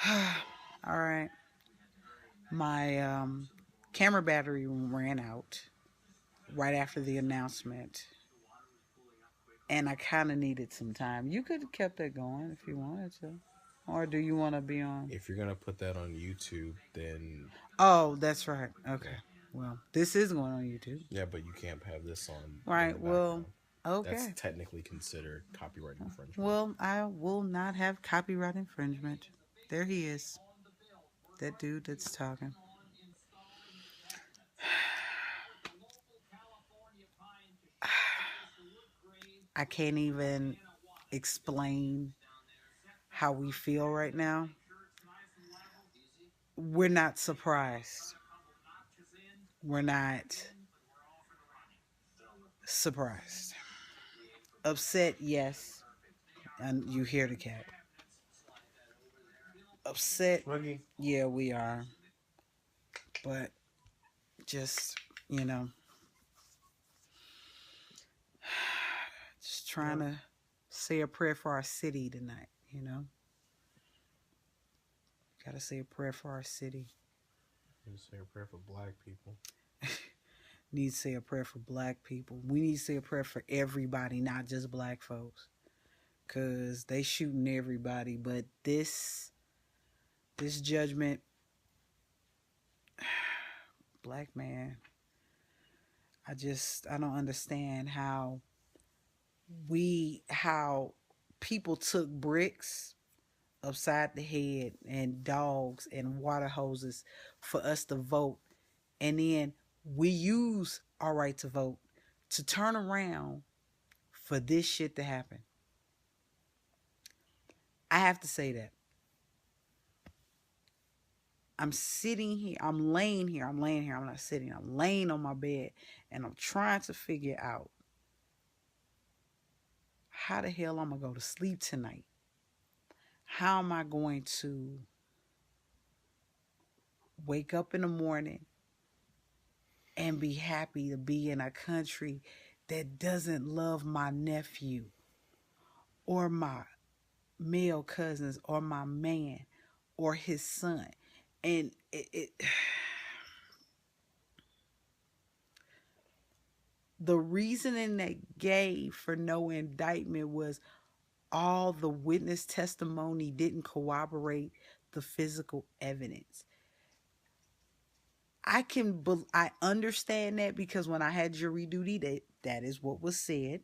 All right. My camera battery ran out right after the announcement, and I kind of needed some time. You could have kept that going if you wanted to. Or do you want to be on? If you're gonna put that on YouTube, then Oh, that's right. Okay. yeah, Well, this is going on YouTube. yeah, but you can't have this on in Right. the Well, background. That's okay. technically considered copyright infringement. Well, I will not have copyright infringement. There he is. That dude that's talking. I can't even explain how we feel right now. We're not surprised. We're not surprised. Upset, yes. And you hear the cat. Upset, Swiggy. yeah, we are. But just, you know, just trying to say a prayer for our city tonight. Gotta say a prayer for our city. You say a prayer for black people. Need to say a prayer for black people. We need to say a prayer for everybody, not just black folks. Cause they shooting everybody. But this judgment, black man, I don't understand how people took bricks upside the head and dogs and water hoses for us to vote, and then we use our right to vote to turn around for this shit to happen. I have to say that. I'm sitting here, I'm laying here, I'm not sitting, I'm laying on my bed, and I'm trying to figure out how the hell I'm gonna go to sleep tonight. How am I going to wake up in the morning and be happy to be in a country that doesn't love my nephew or my male cousins or my man or his son? And the reasoning they gave for no indictment was all the witness testimony didn't corroborate the physical evidence. I understand that because when I had jury duty, that is what was said.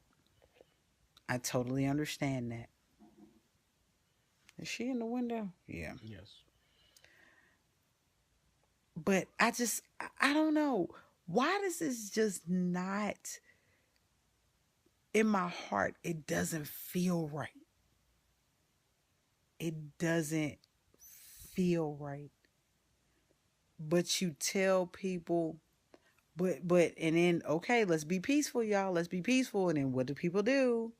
I totally understand that. Is she in the window? Yeah. Yes. But I don't know. Why does this just not in my heart? It doesn't feel right. It doesn't feel right. But you tell people, but and then okay, let's be peaceful, y'all. Let's be peaceful. And then what do people do?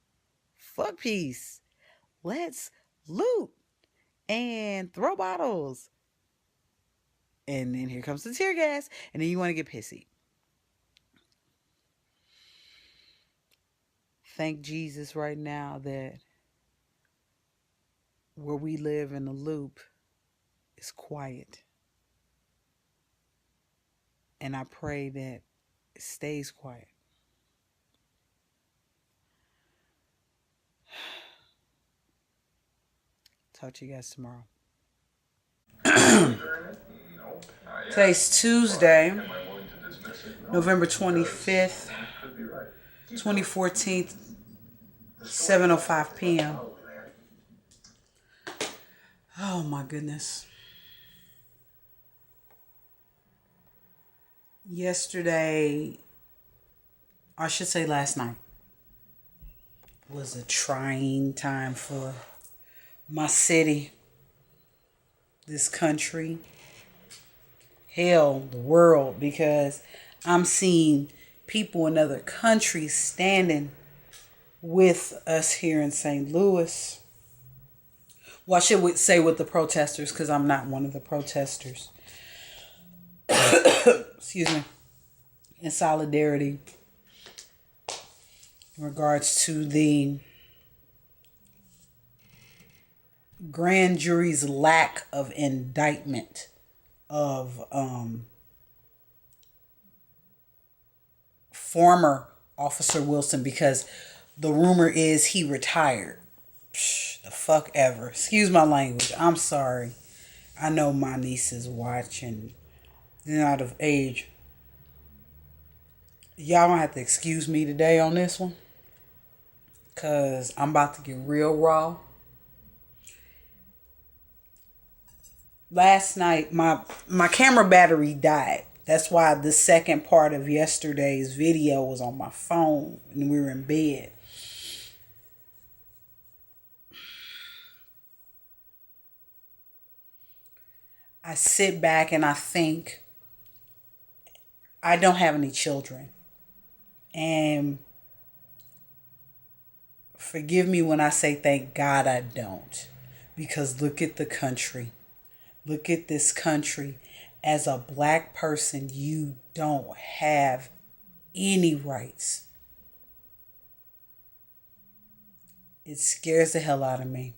Fuck peace. Let's loot and throw bottles. And then here comes the tear gas. And then you want to get pissy. Thank Jesus right now that where we live in the loop is quiet. And I pray that it stays quiet. Talk to you guys tomorrow. Today's Tuesday, November 25th, 2014, 7:05 p.m. Oh my goodness. Yesterday, or I should say last night, was a trying time for my city, this country, hell, the world, because I'm seeing people in other countries standing with us here in St. Louis. Well, I should say with the protesters because I'm not one of the protesters. Excuse me. In solidarity in regards to the grand jury's lack of indictment of former Officer Wilson, because the rumor is he retired. The fuck ever. Excuse my language. I'm sorry. I know my nieces watch and they're not of age. Y'all gonna have to excuse me today on this one, because I'm about to get real raw. Last night, my camera battery died. That's why the second part of yesterday's video was on my phone and we were in bed. I sit back and I think, I don't have any children. And forgive me when I say thank God I don't. Because look at the country. Look at this country. As a black person, you don't have any rights. It scares the hell out of me.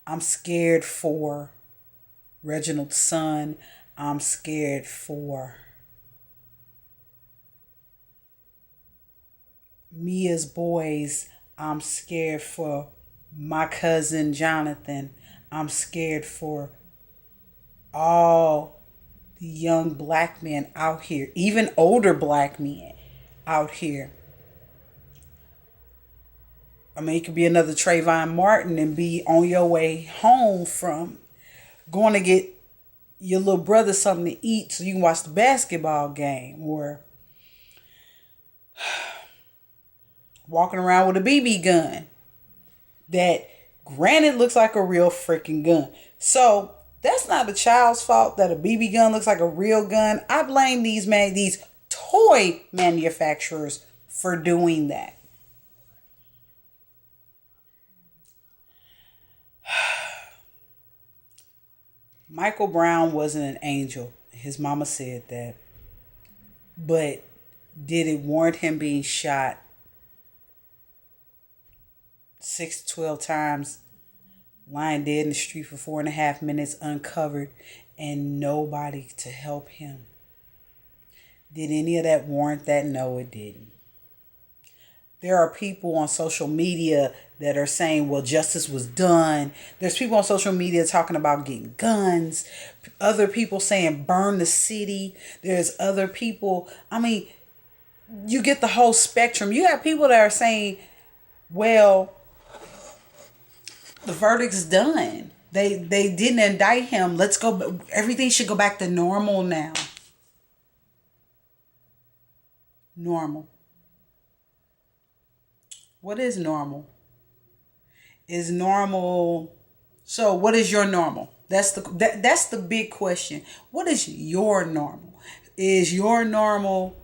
I'm scared for Reginald's son. I'm scared for Mia's boys. I'm scared for my cousin Jonathan. I'm scared for all the young black men out here, even older black men out here. I mean, it could be another Trayvon Martin and be on your way home from going to get your little brother something to eat so you can watch the basketball game, or walking around with a BB gun that granted looks like a real freaking gun. So that's not the child's fault that a BB gun looks like a real gun. I blame these toy manufacturers for doing that. Michael Brown wasn't an angel. His mama said that. But did it warrant him being shot 6 to 12 times, lying dead in the street for 4.5 minutes, uncovered, and nobody to help him? Did any of that warrant that? No, it didn't. There are people on social media that are saying, well, justice was done. There's people on social media talking about getting guns. Other people saying burn the city. There's other people. I mean, you get the whole spectrum. You have people that are saying, well, the verdict's done. They didn't indict him. Let's go. Everything should go back to normal now. Normal. What is normal? Is normal. So what is your normal? That's the big question. What is your normal? Is your normal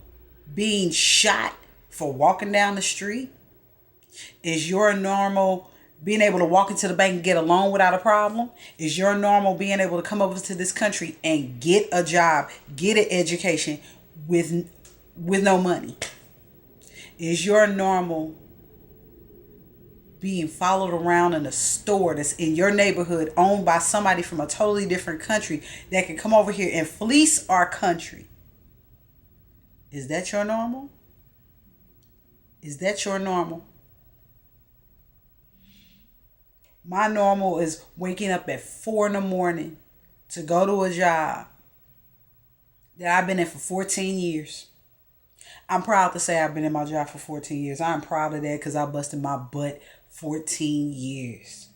being shot for walking down the street? Is your normal being able to walk into the bank and get a loan without a problem? Is your normal being able to come over to this country and get a job, get an education with no money? Is your normal being followed around in a store that's in your neighborhood owned by somebody from a totally different country that can come over here and fleece our country? Is that your normal? Is that your normal? My normal is waking up at 4 a.m. to go to a job that I've been in for 14 years. I'm proud to say I've been in my job for 14 years. I'm proud of that because I busted my butt 14 years.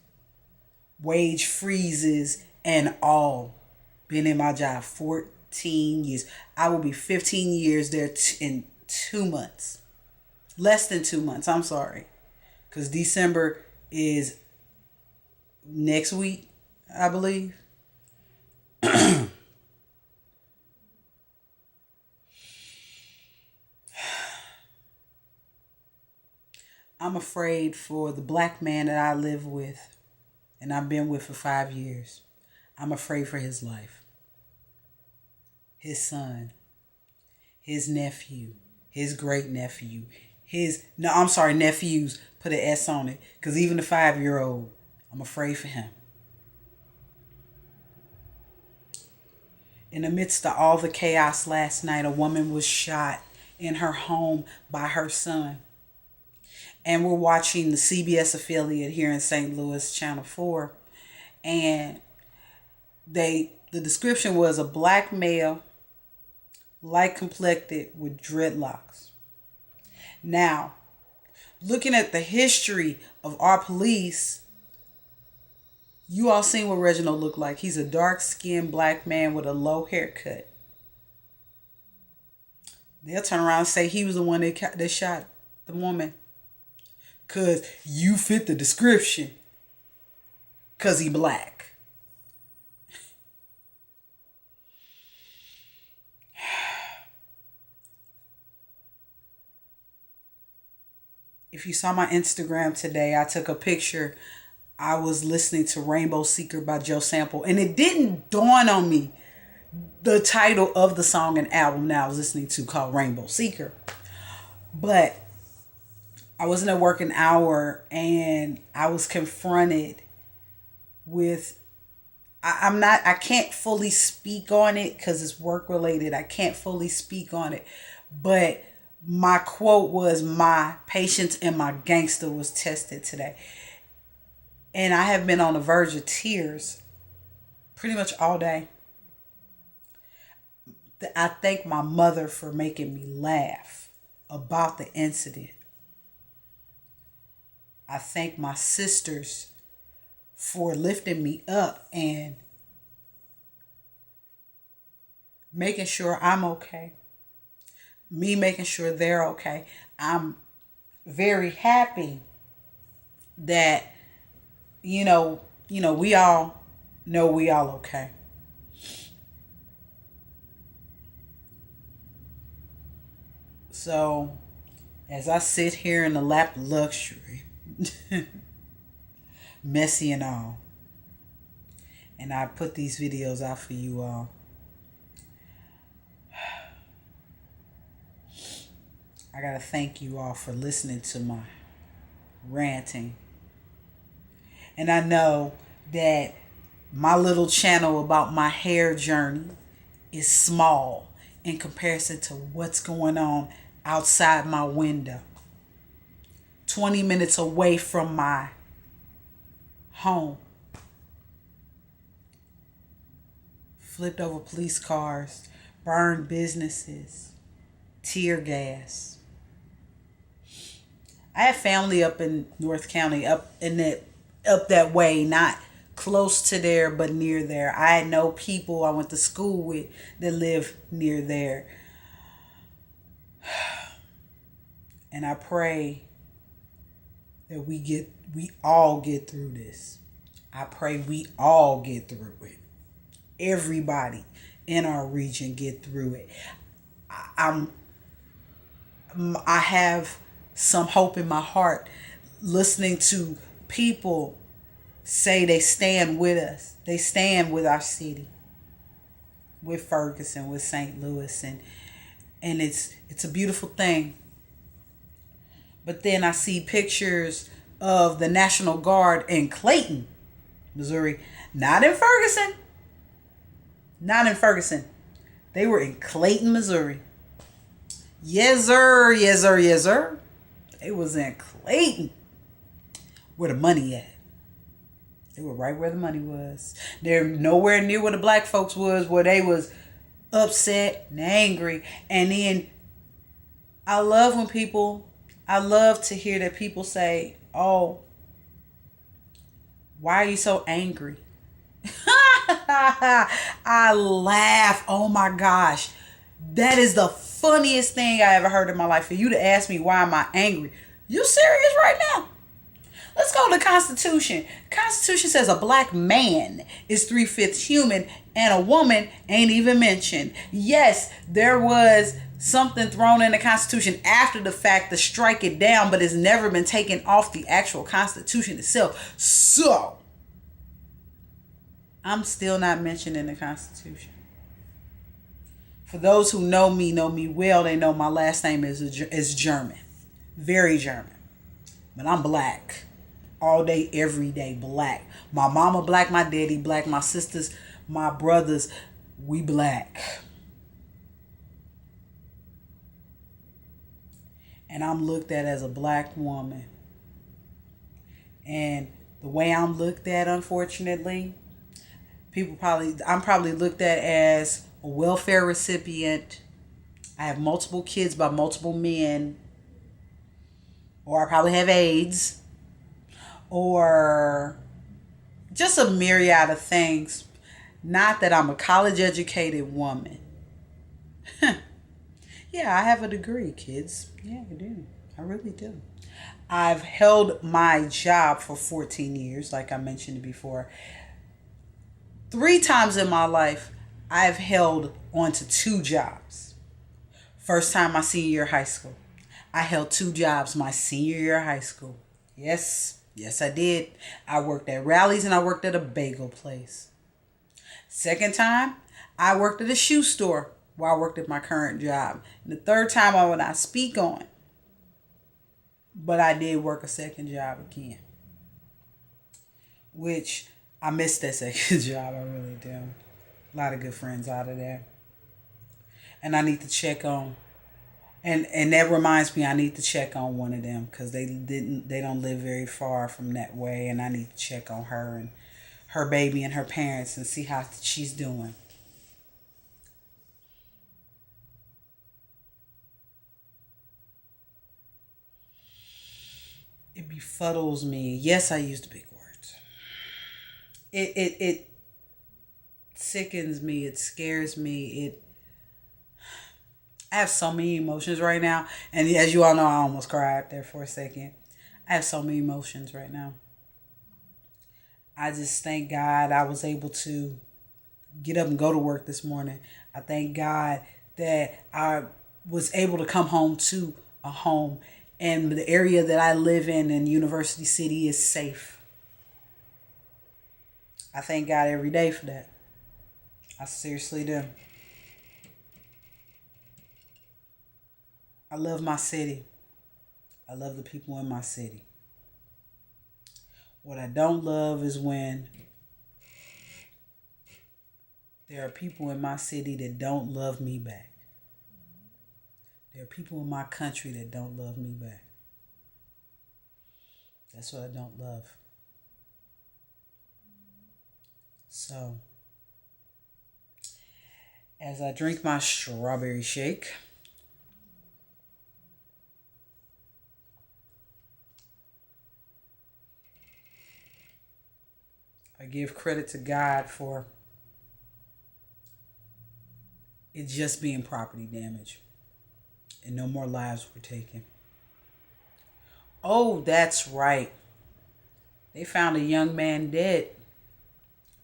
Wage freezes and all. Been in my job 14 years. I will be 15 years there in 2 months. Less than 2 months. I'm sorry. Because December is next week, I believe. I'm afraid for the black man that I live with and I've been with for 5 years. I'm afraid for his life. His son, his nephew, his great nephew, nephews, put an S on it. Because even the 5-year-old, I'm afraid for him. In the midst of all the chaos last night, a woman was shot in her home by her son. And we're watching the CBS affiliate here in St. Louis, Channel 4. And the description was a black male, light complected with dreadlocks. Now, looking at the history of our police, you all seen what Reginald looked like. He's a dark-skinned black man with a low haircut. They'll turn around and say he was the one that shot the woman. Because you fit the description. Because he black. If you saw my Instagram today, I took a picture. I was listening to Rainbow Seeker by Joe Sample. And it didn't dawn on me the title of the song and album that I was listening to called Rainbow Seeker. But I wasn't at work an hour and I was confronted with, I can't fully speak on it because it's work related. I can't fully speak on it. But my quote was, my patience and my gangster was tested today. And I have been on the verge of tears pretty much all day. I thank my mother for making me laugh about the incident. I thank my sisters for lifting me up and making sure I'm okay. Me making sure they're okay. I'm very happy that, we all know we all okay. So, as I sit here in the lap of luxury, messy and all, and I put these videos out for you all, I gotta thank you all for listening to my ranting. And I know that my little channel about my hair journey is small in comparison to what's going on outside my window. 20 minutes away from my home. Flipped over police cars, burned businesses, tear gas. I have family up in North County, up that way, not close to there, but near there. I know people I went to school with that live near there. And I pray that we all get through this. I pray we all get through it. Everybody in our region get through it. I have some hope in my heart listening to people say they stand with us. They stand with our city, with Ferguson, with St. Louis, and it's a beautiful thing. But then I see pictures of the National Guard in Clayton, Missouri, not in Ferguson. Not in Ferguson. They were in Clayton, Missouri. Yes, sir. Yes, sir. Yes, sir. They was in Clayton. Where the money at? They were right where the money was. They're nowhere near where the black folks was, where they was upset and angry. And then I love to hear that people say, oh, why are you so angry? I laugh. Oh my gosh. That is the funniest thing I ever heard in my life. For you to ask me, why am I angry? You serious right now? Let's go to the Constitution. Constitution says a black man is 3/5 human and a woman ain't even mentioned. Yes, there was something thrown in the Constitution after the fact to strike it down, but it's never been taken off the actual Constitution itself. So, I'm still not mentioned in the Constitution. For those who know me well, they know my last name is German. Very German. But I'm black. All day, every day, black. My mama black, my daddy black, my sisters, my brothers, We black. And I'm looked at as a black woman. And the way I'm looked at, unfortunately, I'm probably looked at as a welfare recipient. I have multiple kids by multiple men. Or I probably have AIDS. Or just a myriad of things. Not that I'm a college educated woman. Yeah, I have a degree, kids. Yeah, I do. I really do. I've held my job for 14 years, like I mentioned before. 3 times in my life, I've held on to 2 jobs. First time my senior year of high school. I held 2 jobs my senior year of high school. Yes, I did. I worked at Rallies and I worked at a bagel place. Second time, I worked at a shoe store while I worked at my current job. And the third time I will not speak on. But I did work a second job again. Which I missed that second job. I really do. A lot of good friends out of there. And I need to check on. And that reminds me, I need to check on one of them. Because they don't live very far from that way. And I need to check on her and her baby and her parents and see how she's doing. It befuddles me. Yes, I use the big words. It sickens me. It scares me. I have so many emotions right now. And as you all know, I almost cried there for a second. I have so many emotions right now. I just thank God I was able to get up and go to work this morning. I thank God that I was able to come home to a home. And the area that I live in University City is safe. I thank God every day for that. I seriously do. I love my city. I love the people in my city. What I don't love is when there are people in my city that don't love me back. There are people in my country that don't love me back. That's what I don't love. So, as I drink my strawberry shake, I give credit to God for it just being property damage. And no more lives were taken. Oh, that's right. They found a young man dead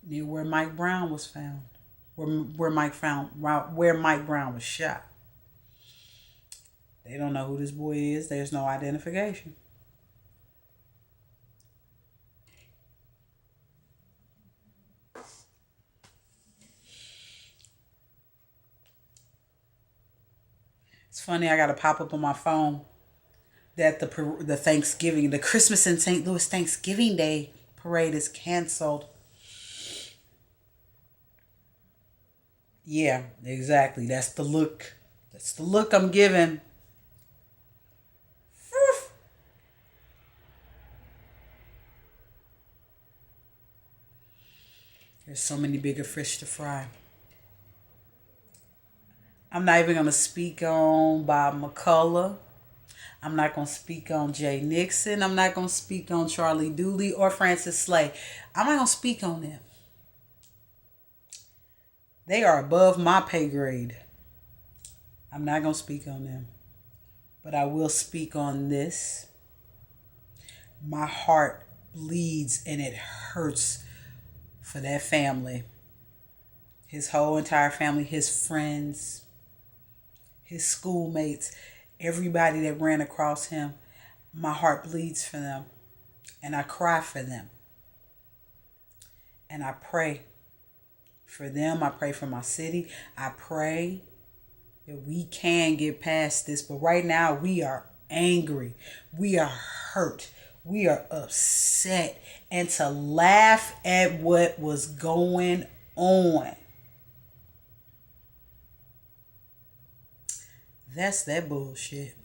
near where Mike Brown was found. Where Mike Brown was shot. They don't know who this boy is. There's no identification. It's funny, I got a pop-up on my phone that the Thanksgiving, the Christmas in St. Louis Thanksgiving Day parade is canceled. Yeah, exactly. That's the look. That's the look I'm giving. There's so many bigger fish to fry. I'm not even going to speak on Bob McCullough. I'm not going to speak on Jay Nixon. I'm not going to speak on Charlie Dooley or Francis Slay. I'm not going to speak on them. They are above my pay grade. I'm not going to speak on them. But I will speak on this. My heart bleeds and it hurts for that family. His whole entire family, his friends, his schoolmates, everybody that ran across him. My heart bleeds for them. And I cry for them. And I pray for them. I pray for my city. I pray that we can get past this. But right now we are angry. We are hurt. We are upset. And to laugh at what was going on That's that bullshit.